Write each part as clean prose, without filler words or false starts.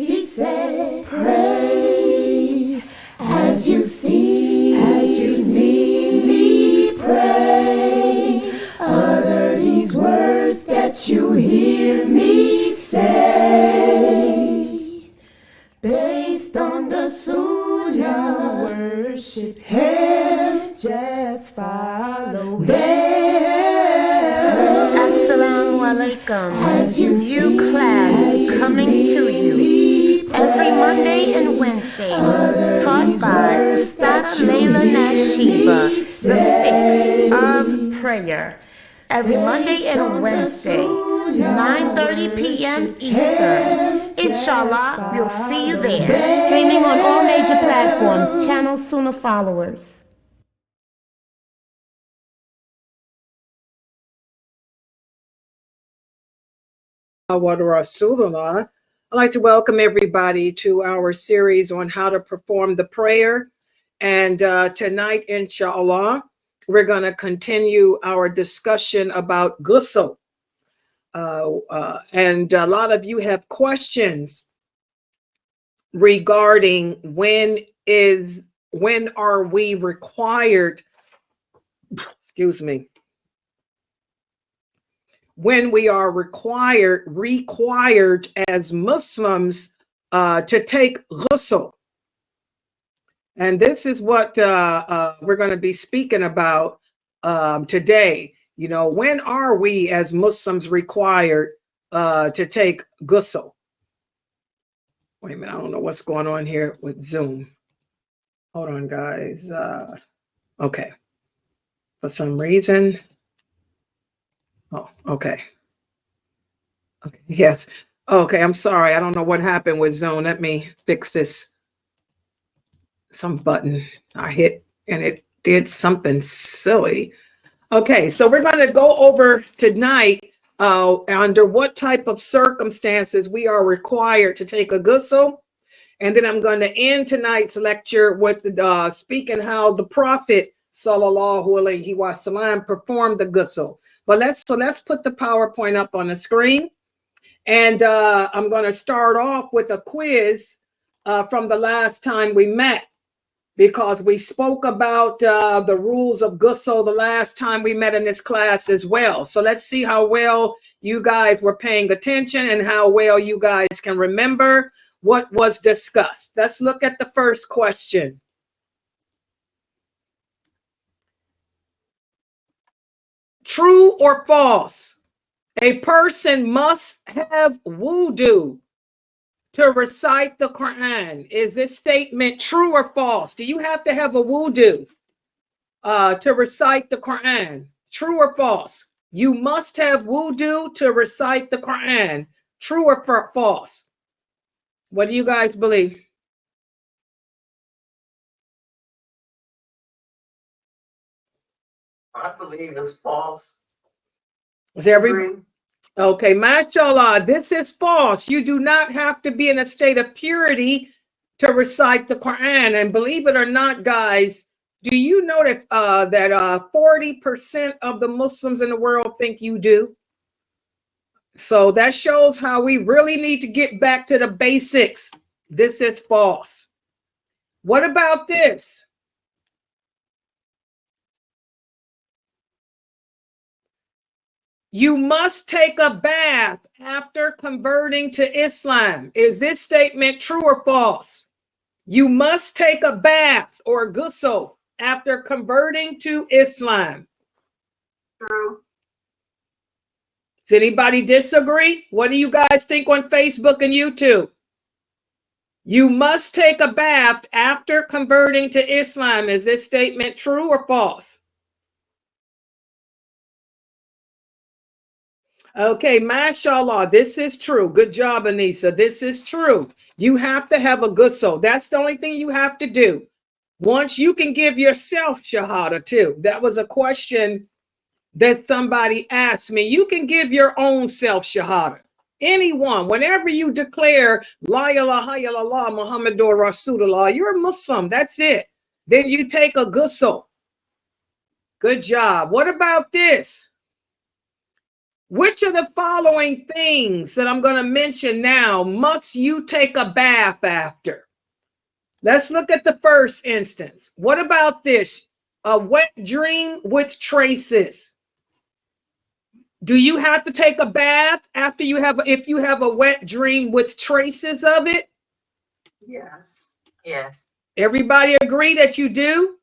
He said, pray as you see me pray. Utter these words that you hear me say. Based on the Sunnah, worship Him, just follow them. Assalamu alaikum. New class coming to you every Monday and Wednesdays, taught by Ustad Layla Nashiba, the fiqh of prayer. Every Monday and Wednesday, 9:30 p.m. Eastern. Inshallah, we'll see you there. Streaming on all major platforms. Channel Sunnahfollowers. Rasulullah. I'd like to welcome everybody to our series on how to perform the prayer. And tonight, inshallah, we're going to continue our discussion about gusso. And a lot of you have questions regarding when are we required, when we are required as Muslims to take ghusl. And this is what we're going to be speaking about today. You know, when are we as Muslims required to take ghusl? Wait a minute, I don't know what's going on here with Zoom. Hold on, guys. Okay. For some reason. Oh, okay. Okay, yes. Okay, I'm sorry. I don't know what happened with Zoom. Let me fix this. Some button I hit and it did something silly. Okay, so we're going to go over tonight under what type of circumstances we are required to take a gusso. And then I'm going to end tonight's lecture with speaking how the Prophet sallallahu alaihi wasallam performed the gusso. But let's put the PowerPoint up on the screen. And I'm going to start off with a quiz from the last time we met, because we spoke about the rules of gusso the last time we met in this class as well. So let's see how well you guys were paying attention and how well you guys can remember what was discussed. Let's look at the first question. True or false? A person must have wudu to recite the Quran. Is this statement true or false? Do you have to have a wudu to recite the Quran? True or false? You must have wudu to recite the Quran. True or false? What do you guys believe? I believe it's false. Is everybody? Okay, mashallah, this is false. You do not have to be in a state of purity to recite the Quran. And believe it or not, guys, do you know that 40% of the Muslims in the world think you do? So that shows how we really need to get back to the basics. This is false. What about this? You must take a bath after converting to Islam. Is this statement true or false? You must take a bath or gusso after converting to Islam. True. Does anybody disagree? What do you guys think on Facebook and YouTube? You must take a bath after converting to Islam. Is this statement true or false? Okay, mashallah, this is true. Good job, Anissa. This is true. You have to have a gusso. That's the only thing you have to do. Once you can give yourself shahada too. That was a question that somebody asked me. You can give your own self shahada. Anyone, whenever you declare La ilaha illallah Muhammadur Rasulullah, you're a Muslim. That's it. Then you take a gusso. Good job. What about this? Which of the following things that I'm going to mention now must you take a bath after? Let's look at the first instance. What about this? A wet dream with traces. Do you have to take a bath after you have, if you have a wet dream with traces of it? Yes. Yes. Everybody agree that you do?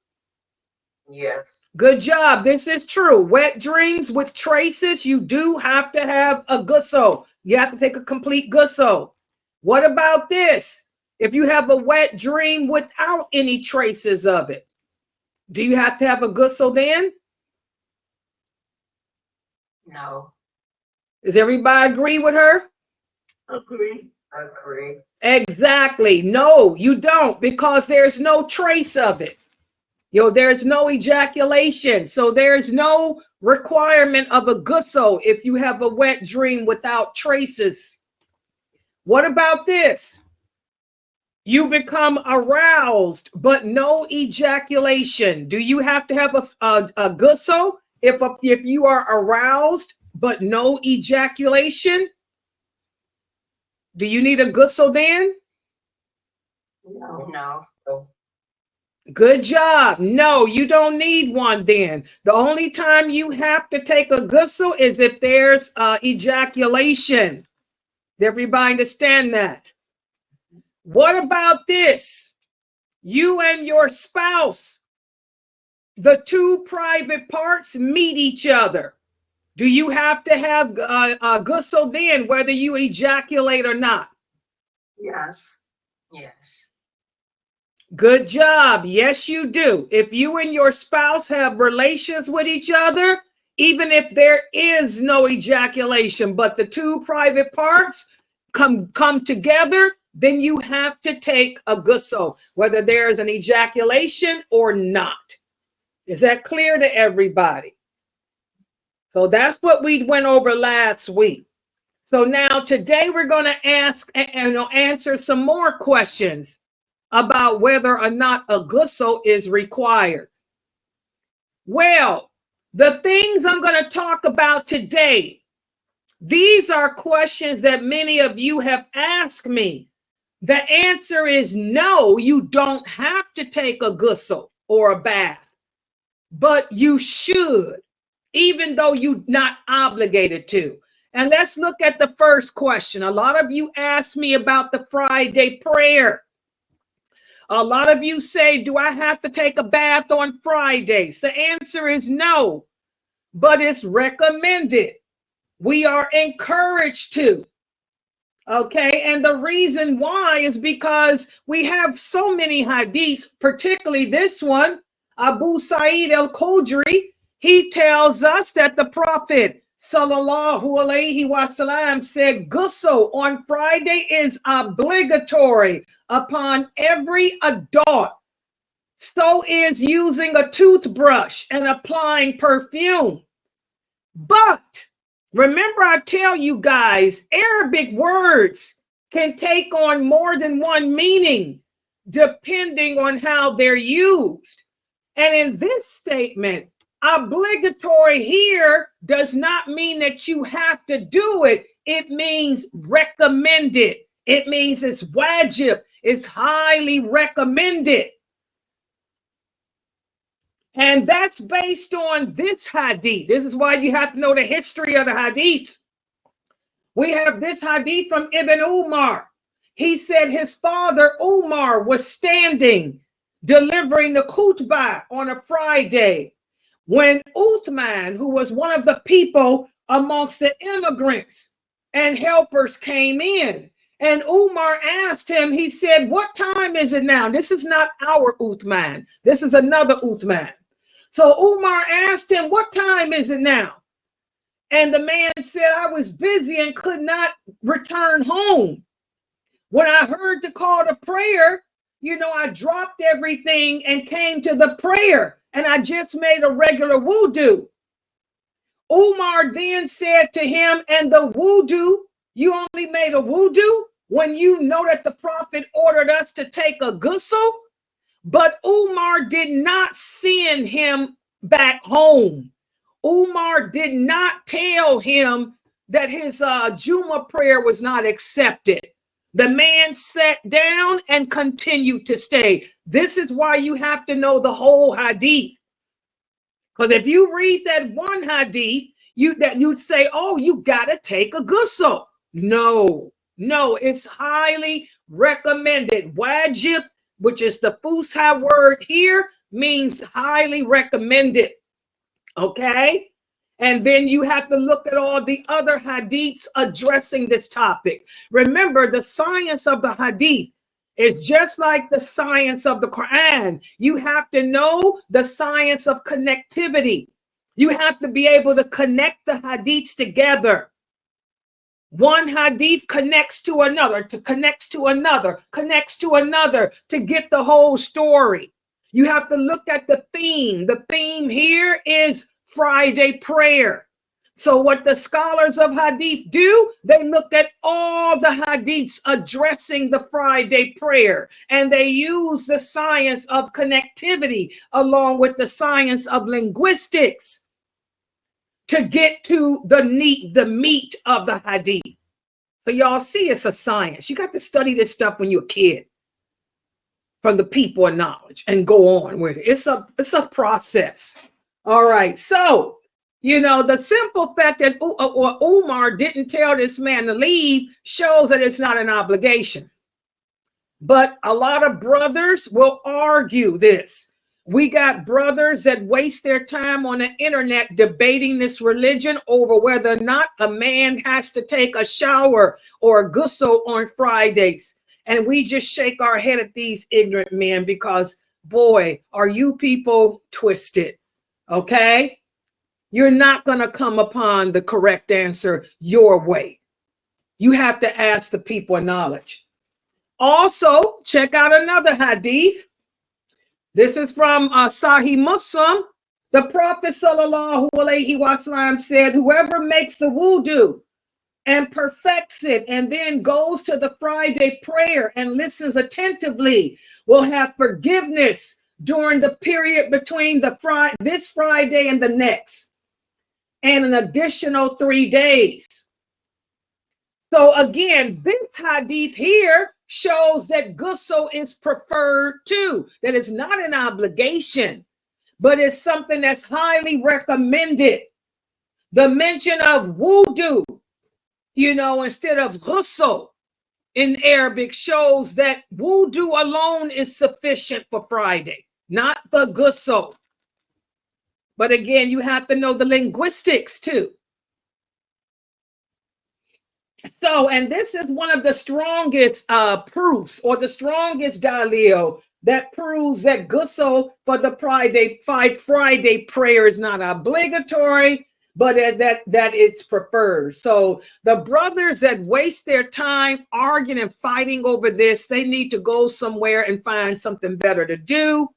Yes. Good job. This is true. Wet dreams with traces, you do have to have a gusso. You have to take a complete gusso. What about this? If you have a wet dream without any traces of it, do you have to have a gusso then? No. Does everybody agree with her? Agree. Agree. Exactly. No, you don't, because there's no trace of it. There's no ejaculation. So there's no requirement of a gusso if you have a wet dream without traces. What about this? You become aroused, but no ejaculation. Do you have to have a gusso if you are aroused, but no ejaculation? Do you need a gusso then? No. No. Good job. No, you don't need one then. The only time you have to take a gusso is if there's ejaculation. Does everybody understand that? What about this? You and your spouse, the two private parts meet each other. Do you have to have a gusso then, whether you ejaculate or not? Yes. Yes. Good job. Yes, you do. If you and your spouse have relations with each other, even if there is no ejaculation, but the two private parts come together, then you have to take a gusso, whether there's an ejaculation or not. Is that clear to everybody? So that's what we went over last week. So now today we're going to answer some more questions about whether or not a gusso is required. Well, the things I'm going to talk about today, these are questions that many of you have asked me. The answer is no, you don't have to take a gusso or a bath, but you should, even though you're not obligated to. And let's look at the first question. A lot of you asked me about the Friday prayer. A lot of you say, do I have to take a bath on Fridays? The answer is no, but it's recommended. We are encouraged to. Okay, and the reason why is because we have so many hadiths, particularly this one, Abu Sa'id al-Khudri. He tells us that the Prophet sallallahu alaihi wasallam said gusso on Friday is obligatory upon every adult. So is using a toothbrush and applying perfume. But remember, I tell you guys, Arabic words can take on more than one meaning depending on how they're used. And in this statement, obligatory here does not mean that you have to do it. It means recommended. It means it's wajib. It's highly recommended. And that's based on this hadith. This is why you have to know the history of the hadith. We have this hadith from Ibn Umar. He said his father Umar was standing delivering the khutbah on a Friday when Uthman, who was one of the people amongst the immigrants and helpers, came in. And Umar asked him, he said, what time is it now? This is not our Uthman. This is another Uthman. So Umar asked him, what time is it now? And the man said, I was busy and could not return home. When I heard the call to prayer, I dropped everything and came to the prayer, and I just made a regular wudu. Umar then said to him, and the wudu, you only made a wudu when you know that the Prophet ordered us to take a gusso? But Umar did not send him back home. Umar did not tell him that his Juma prayer was not accepted. The man sat down and continued to stay. This is why you have to know the whole hadith. Because if you read that one hadith, you'd say, oh, you gotta take a gusso. No, it's highly recommended. Wajib, which is the Fusha word here, means highly recommended. Okay? And then you have to look at all the other hadiths addressing this topic. Remember, the science of the hadith is just like the science of the Quran. You have to know the science of connectivity. You have to be able to connect the hadiths together. One hadith connects to another, connects to another to get the whole story. You have to look at the theme. The theme here is Friday prayer. So what the scholars of hadith do, they look at all the hadiths addressing the Friday prayer, and they use the science of connectivity along with the science of linguistics to get to the meat of the hadith. So y'all see, it's a science. You got to study this stuff when you're a kid, from the people of knowledge, and go on with it. It's a process. All right. So, the simple fact that Umar didn't tell this man to leave shows that it's not an obligation. But a lot of brothers will argue this. We got brothers that waste their time on the internet debating this religion over whether or not a man has to take a shower or a gusso on Fridays. And we just shake our head at these ignorant men because, boy, are you people twisted. Okay? You're not going to come upon the correct answer your way. You have to ask the people of knowledge. Also, check out another hadith. This is from Sahih Muslim. The Prophet sallallahu alaihi wasallam said, whoever makes the wudu and perfects it and then goes to the Friday prayer and listens attentively will have forgiveness during the period between this Friday and the next, and an additional 3 days. So again, this hadith here shows that gusso is preferred too, that it's not an obligation, but it's something that's highly recommended. The mention of wudu, instead of gusso in Arabic shows that wudu alone is sufficient for Friday, not the gusso. But again, you have to know the linguistics too. So, and this is one of the strongest proofs, or the strongest dalil that proves that gusso for the Friday prayer is not obligatory, but that it's preferred. So the brothers that waste their time arguing and fighting over this, they need to go somewhere and find something better to do,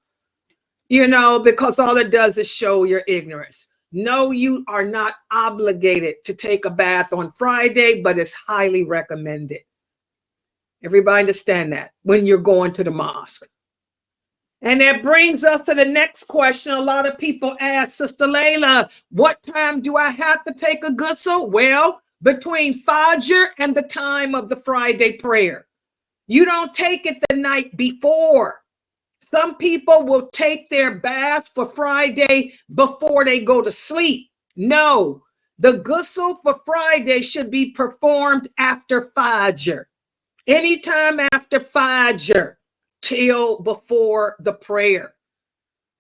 because all it does is show your ignorance. No, you are not obligated to take a bath on Friday, but it's highly recommended. Everybody understand that when you're going to the mosque. And that brings us to the next question. A lot of people ask, Sister Layla, what time do I have to take a gusso? Well, between Fajr and the time of the Friday prayer. You don't take it the night before. Some people will take their bath for Friday before they go to sleep. No, the gusso for Friday should be performed after Fajr. Anytime after Fajr till before the prayer.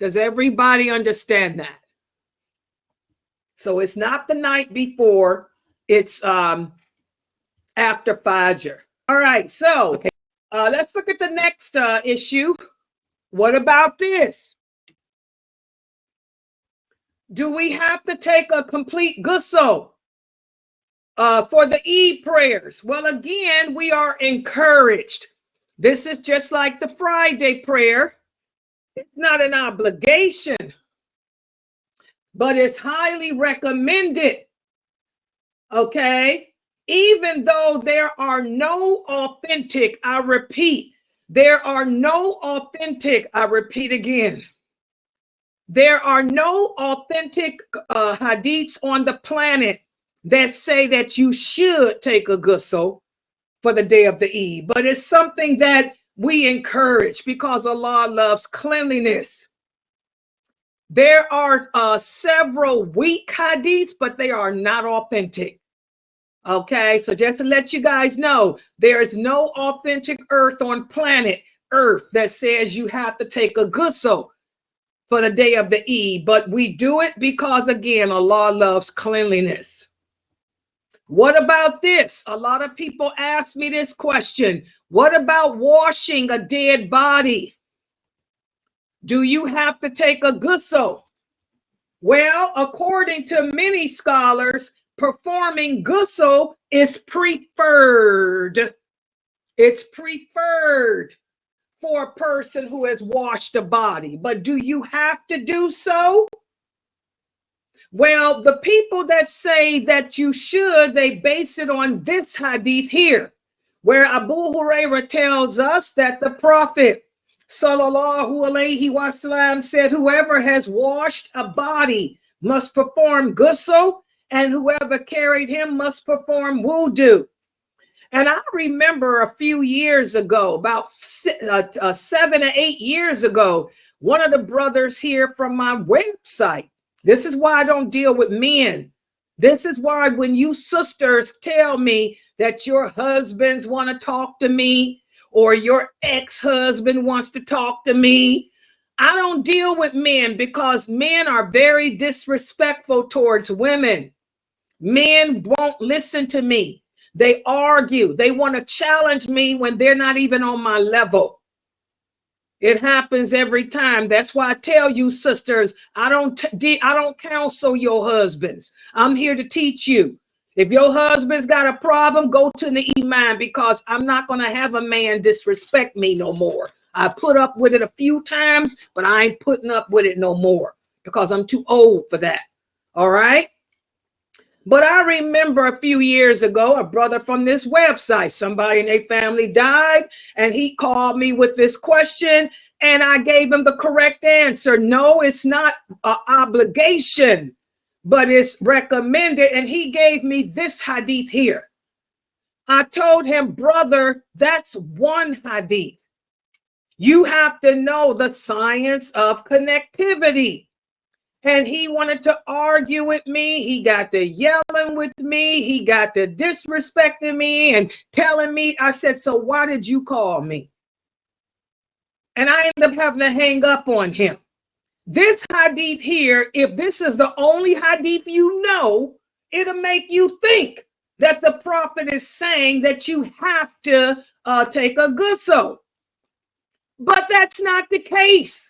Does everybody understand that? So it's not the night before, it's after Fajr. All right, so let's look at the next issue. What about this? Do we have to take a complete gusso for the Eid prayers? Well, again, we are encouraged. This is just like the Friday prayer. It's not an obligation, but it's highly recommended. Okay? Even though there are no authentic, I repeat, there are no authentic, I repeat again, There are no authentic hadiths on the planet that say that you should take a gusso for the day of the Eid, but it's something that we encourage because Allah loves cleanliness. There are several weak hadiths, but they are not authentic. Okay, so just to let you guys know, there is no authentic earth on planet Earth that says you have to take a gusso for the day of the Eid, but we do it because, again, Allah loves cleanliness. What about this? A lot of people ask me this question. What about washing a dead body? Do you have to take a gusso? Well, according to many scholars, performing gusso is preferred. It's preferred for a person who has washed a body. But do you have to do so? Well, the people that say that you should, they base it on this hadith here, where Abu Hurairah tells us that the Prophet sallallahu alaihi wasallam said, whoever has washed a body must perform gusso, and whoever carried him must perform wudu. And I remember a few years ago, about 7 or 8 years ago, one of the brothers here from my website, this is why I don't deal with men. This is why when you sisters tell me that your husbands want to talk to me or your ex-husband wants to talk to me, I don't deal with men because men are very disrespectful towards women. Men won't listen to me. They argue. They want to challenge me when they're not even on my level. It happens every time. That's why I tell you, sisters, I don't counsel your husbands. I'm here to teach you. If your husband's got a problem, go to the imam, because I'm not going to have a man disrespect me no more. I put up with it a few times, but I ain't putting up with it no more because I'm too old for that. All right. But I remember a few years ago, a brother from this website, somebody in their family died, and he called me with this question, and I gave him the correct answer. No, it's not an obligation, but it's recommended. And he gave me this hadith here. I told him, brother, that's one hadith. You have to know the science of connectivity. And he wanted to argue with me. He got to yelling with me. He got to disrespecting me and telling me. I said, so why did you call me? And I ended up having to hang up on him. This hadith here, if this is the only hadith you know, it'll make you think that the prophet is saying that you have to take a gusso. But that's not the case.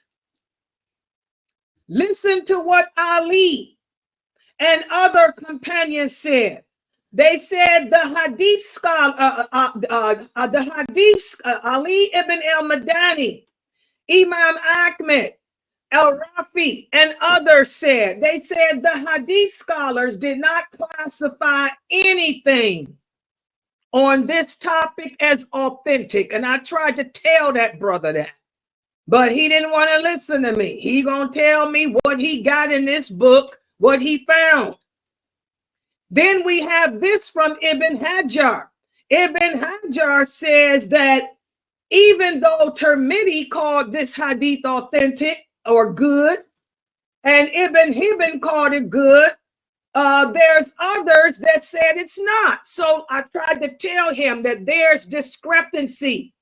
Listen to what Ali and other companions said. They said the hadith scholar, Ali ibn al-Madani, Imam Ahmed, al-Rafi, and others said, they said the hadith scholars did not classify anything on this topic as authentic. And I tried to tell that brother that. But he didn't want to listen to me. He gonna tell me what he got in this book, what he found. Then we have this from Ibn Hajar. Ibn Hajar says that even though Tirmidhi called this hadith authentic or good, and Ibn Hibban called it good, there's others that said it's not. So I tried to tell him that there's discrepancy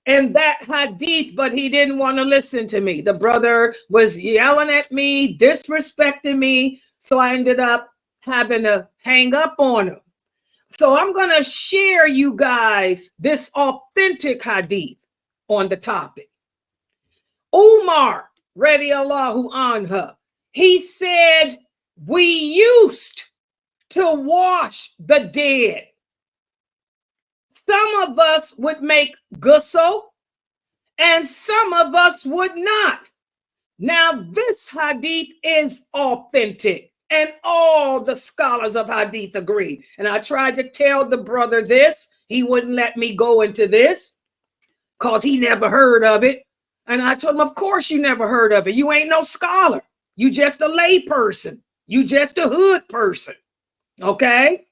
in that hadith, but he didn't want to listen to me. The brother was yelling at me, disrespecting me, so I ended up having to hang up on him. So I'm going to share you guys this authentic hadith on the topic. Umar, radiallahu anhu, he said, we used to wash the dead. Some of us would make gusso and some of us would not. Now, this hadith is authentic and all the scholars of hadith agree. And I tried to tell the brother this. He wouldn't let me go into this because he never heard of it. And I told him, of course you never heard of it. You ain't no scholar. You just a lay person. You just a hood person. Okay.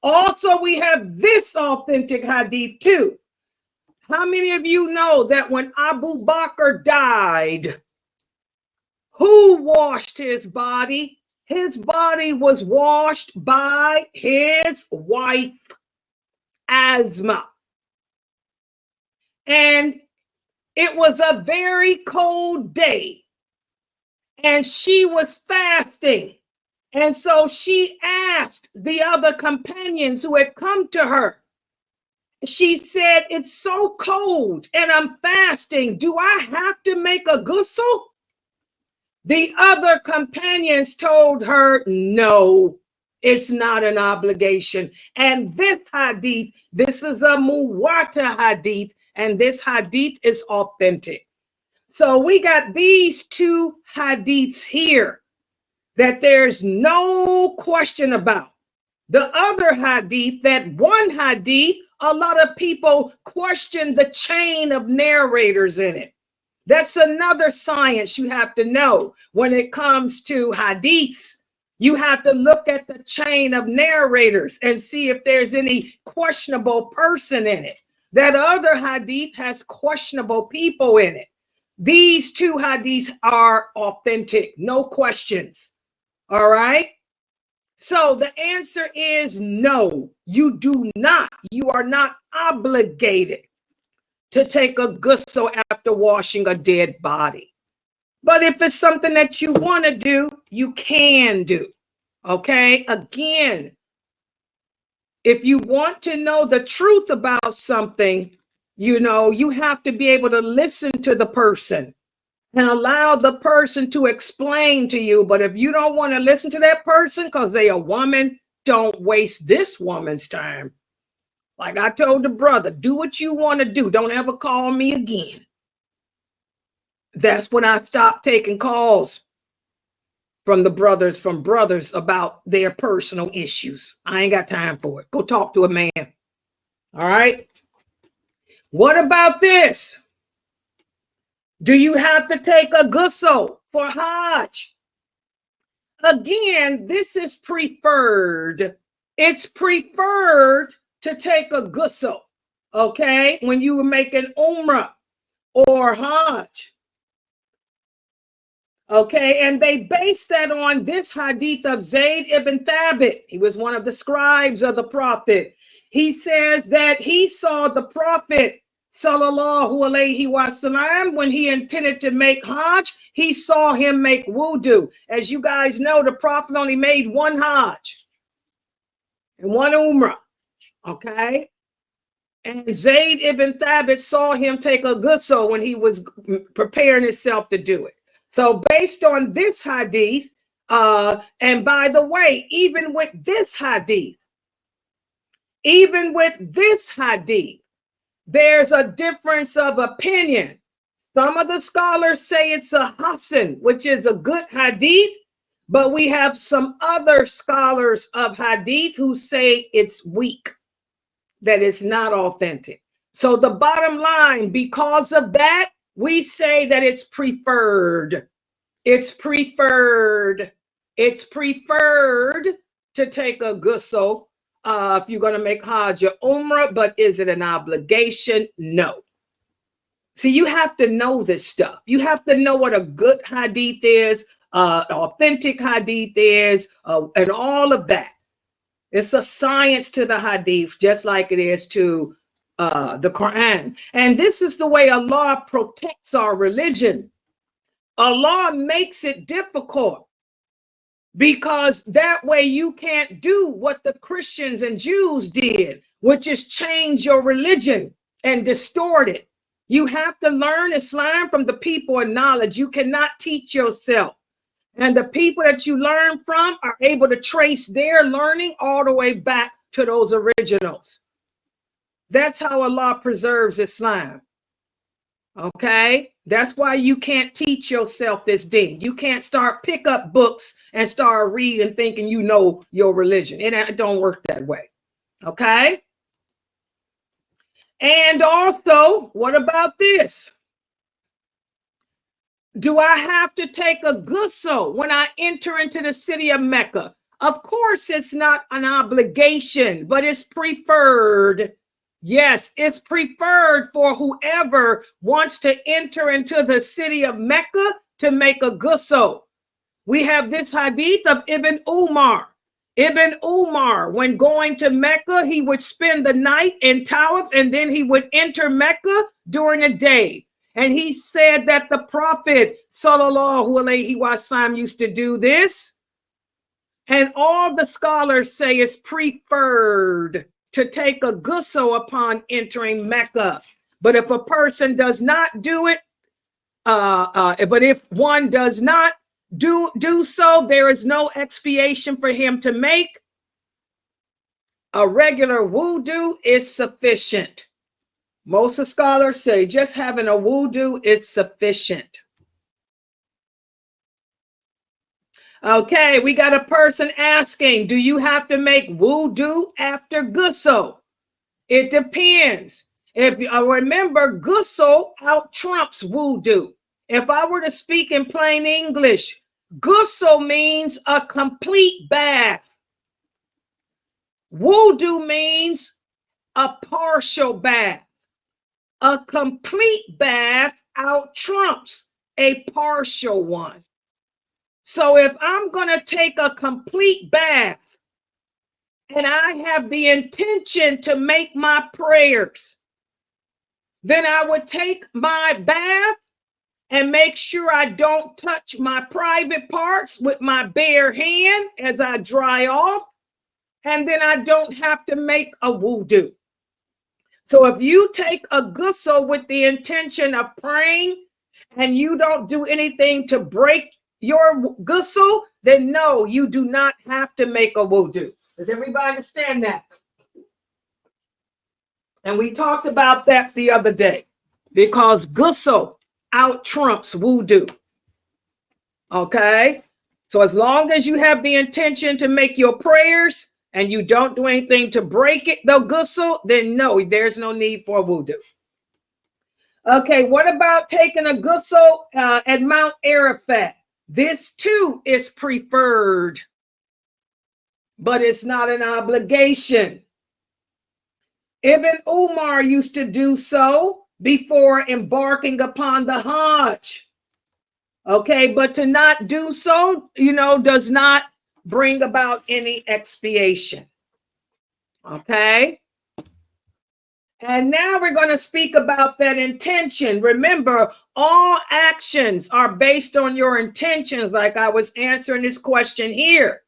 Also, we have this authentic hadith too. How many of you know that when Abu Bakr died, who washed his body? His body was washed by his wife, Asma. And it was a very cold day, and she was fasting. And so she asked the other companions who had come to her, she said, it's so cold and I'm fasting. Do I have to make a gusso? The other companions told her, no, it's not an obligation. And this hadith, this is a muwata hadith, and this hadith is authentic. So we got these two hadiths here that there's no question about. The other hadith, that one hadith, a lot of people question the chain of narrators in it. That's another science you have to know when it comes to hadiths. You have to look at the chain of narrators and see if there's any questionable person in it. That other hadith has questionable people in it. These two hadiths are authentic, no questions. All right. So the answer is no, you do not. You are not obligated to take a gusso after washing a dead body. But if it's something that you want to do, you can do. Okay. Again, if you want to know the truth about something, you know, you have to be able to listen to the person and allow the person to explain to you. But if you don't want to listen to that person because they're a woman, don't waste this woman's time. Like I told the brother, do what you want to do. Don't ever call me again. That's when I stopped taking calls from brothers about their personal issues. I ain't got time for it. Go talk to a man. All right. What about this? Do you have to take a gusso for Hajj? Again, this is preferred. It's preferred to take a gusso, okay, when you make an umrah or Hajj. Okay, and they base that on this hadith of Zayd ibn Thabit. He was one of the scribes of the Prophet. He says that he saw the Prophet Sallallahu Alaihi Wasallam when he intended to make Hajj. He saw him make wudu. As you guys know, the Prophet only made one Hajj and one Umrah. Okay. And Zayd ibn Thabit saw him take a gusso when he was preparing himself to do it. So based on this hadith, and by the way, even with this hadith, there's a difference of opinion. Some of the scholars say it's a Hasan, which is a good hadith, but we have some other scholars of hadith who say it's weak, that it's not authentic. So the bottom line, because of that, we say that it's preferred. It's preferred. It's preferred to take a gusso if you're going to make Hajj or Umrah, but is it an obligation? No. See, you have to know this stuff. You have to know what a good hadith is, authentic hadith is, and all of that. It's a science to the hadith, just like it is to the Quran. And this is the way Allah protects our religion. Allah makes it difficult because that way you can't do what the Christians and Jews did, which is change your religion and distort it. You have to learn Islam from the people of knowledge. You cannot teach yourself. And the people that you learn from are able to trace their learning all the way back to those originals. That's how Allah preserves Islam. Okay, that's why you can't teach yourself this deen. You can't pick up books and start reading thinking you know your religion. It don't work that way. Okay. And also, what about this? Do I have to take a gusso when I enter into the city of Mecca? Of course, it's not an obligation, but it's preferred. Yes, it's preferred for whoever wants to enter into the city of Mecca to make a gusso. We have this hadith of Ibn Umar. Ibn Umar, when going to Mecca, he would spend the night in Tawaf and then he would enter Mecca during the day. And he said that the Prophet sallallahu alaihi wasallam used to do this. And all the scholars say it's preferred to take a gusso upon entering Mecca. But if a person does not do it, but if one does not do so, there is no expiation for him to make. A regular wudu is sufficient. Most of scholars say just having a wudu is sufficient. Okay, we got a person asking, do you have to make wudu after gusso? It depends. If you remember, gusso out trumps wudu. If I were to speak in plain English, gusso means a complete bath. Wudu means a partial bath. A complete bath out trumps a partial one. So if I'm going to take a complete bath and I have the intention to make my prayers, then I would take my bath and make sure I don't touch my private parts with my bare hand as I dry off, and then I don't have to make a wudu. So if you take a gusso with the intention of praying and you don't do anything to break your gusso, then no, you do not have to make a wudu. Does everybody understand that? And we talked about that the other day, because gusso out trumps wudu. Okay? So as long as you have the intention to make your prayers and you don't do anything to break it, the gusso, then no, there's no need for wudu. Okay, what about taking a gusso at Mount Arafat? This too is preferred, but it's not an obligation. Ibn Umar used to do so before embarking upon the Hajj. Okay, but to not do so, does not bring about any expiation. Okay. And now we're going to speak about that intention. Remember, all actions are based on your intentions, like I was answering this question here.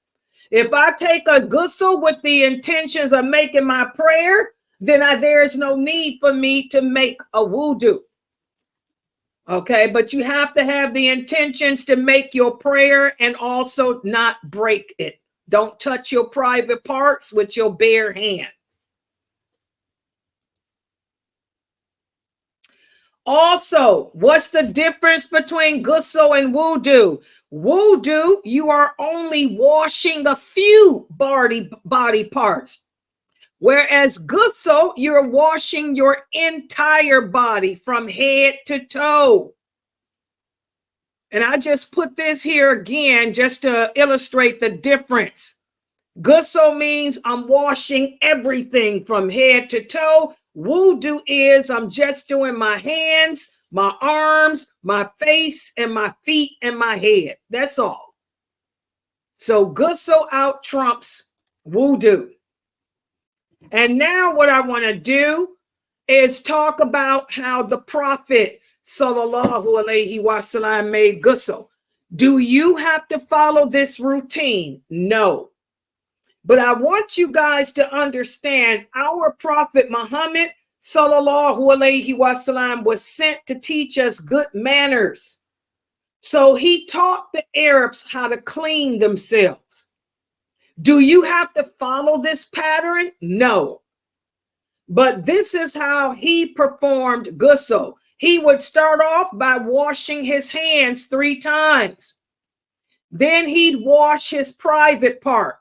If I take a gusso with the intentions of making my prayer, then there's no need for me to make a wudu. Okay, but you have to have the intentions to make your prayer and also not break it. Don't touch your private parts with your bare hand. Also, what's the difference between gusso and wudu? Wudu, you are only washing a few body parts. Whereas gusso, you're washing your entire body from head to toe. And I just put this here again just to illustrate the difference. Gusso means I'm washing everything from head to toe. Wudu is I'm just doing my hands, my arms, my face, and my feet and my head. That's all. So gusso out trumps wudu. And now what I want to do is talk about how the Prophet sallallahu alaihi wasallam made gusso. Do you have to follow this routine? No. But I want you guys to understand our Prophet Muhammad sallallahu alaihi wasallam was sent to teach us good manners. So he taught the Arabs how to clean themselves. Do you have to follow this pattern? No. But this is how he performed gusso. He would start off by washing his hands 3 times. Then he'd wash his private part.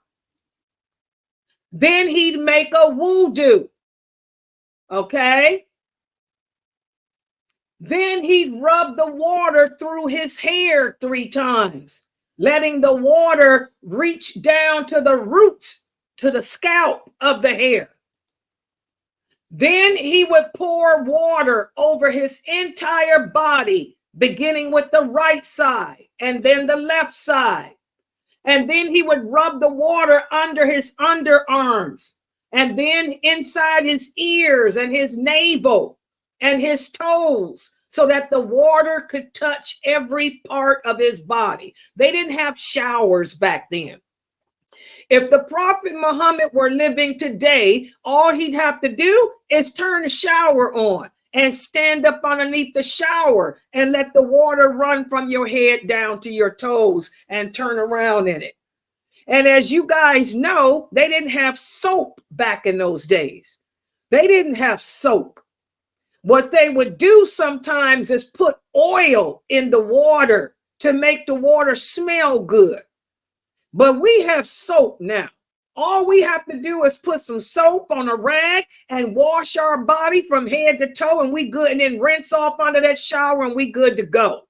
Then he'd make a wudu. Okay? Then he'd rub the water through his hair 3 times, letting the water reach down to the roots, to the scalp of the hair. Then he would pour water over his entire body, beginning with the right side and then the left side. And then he would rub the water under his underarms and then inside his ears and his navel and his toes, so that the water could touch every part of his body. They didn't have showers back then. If the Prophet Muhammad were living today, all he'd have to do is turn the shower on and stand up underneath the shower and let the water run from your head down to your toes and turn around in it. And as you guys know, they didn't have soap back in those days. They didn't have soap. What they would do sometimes is put oil in the water to make the water smell good. But we have soap now. All we have to do is put some soap on a rag and wash our body from head to toe, and we good, and then rinse off under that shower and we good to go.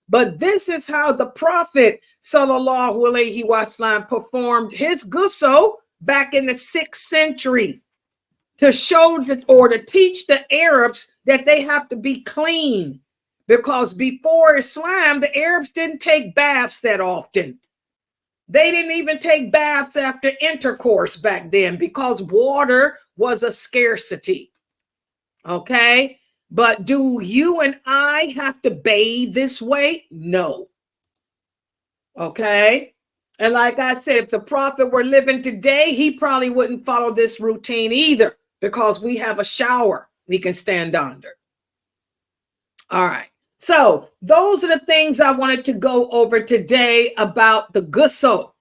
But this is how the Prophet sallallahu alaihi wasallam performed his gusso back in the 6th century, to show or to teach the Arabs that they have to be clean, because before Islam, the Arabs didn't take baths that often. They didn't even take baths after intercourse back then, because water was a scarcity. Okay? But do you and I have to bathe this way? No. Okay? And like I said, if the Prophet were living today, he probably wouldn't follow this routine either, because we have a shower we can stand under. All right. So those are the things I wanted to go over today about the gusso.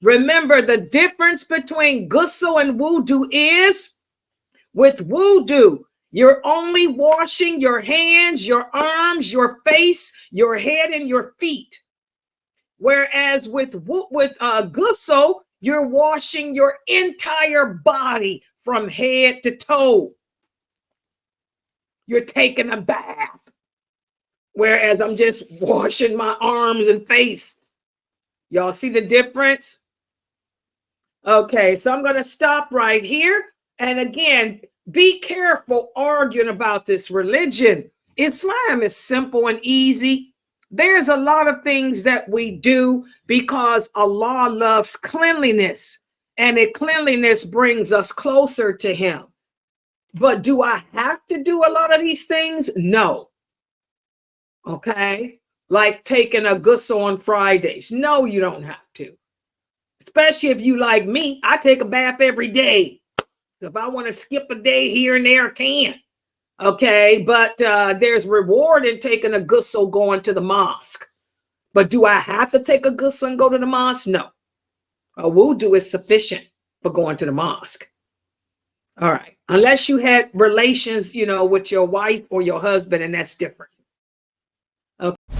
Remember, the difference between gusso and wudu is, with wudu, you're only washing your hands, your arms, your face, your head, and your feet. Whereas with gusso, you're washing your entire body from head to toe. You're taking a bath. Whereas I'm just washing my arms and face. Y'all see the difference? Okay, so I'm going to stop right here. And again, be careful arguing about this religion. Islam is simple and easy. There's a lot of things that we do because Allah loves cleanliness, and cleanliness brings us closer to him. But do I have to do a lot of these things? No. Okay, like taking a gusso on Fridays. No, you don't have to. Especially if you like me, I take a bath every day. If I want to skip a day here and there, I can. Okay, but there's reward in taking a gusso going to the mosque. But do I have to take a gusso and go to the mosque? No. A wudu is sufficient for going to the mosque. All right, unless you had relations, with your wife or your husband, and that's different. Okay.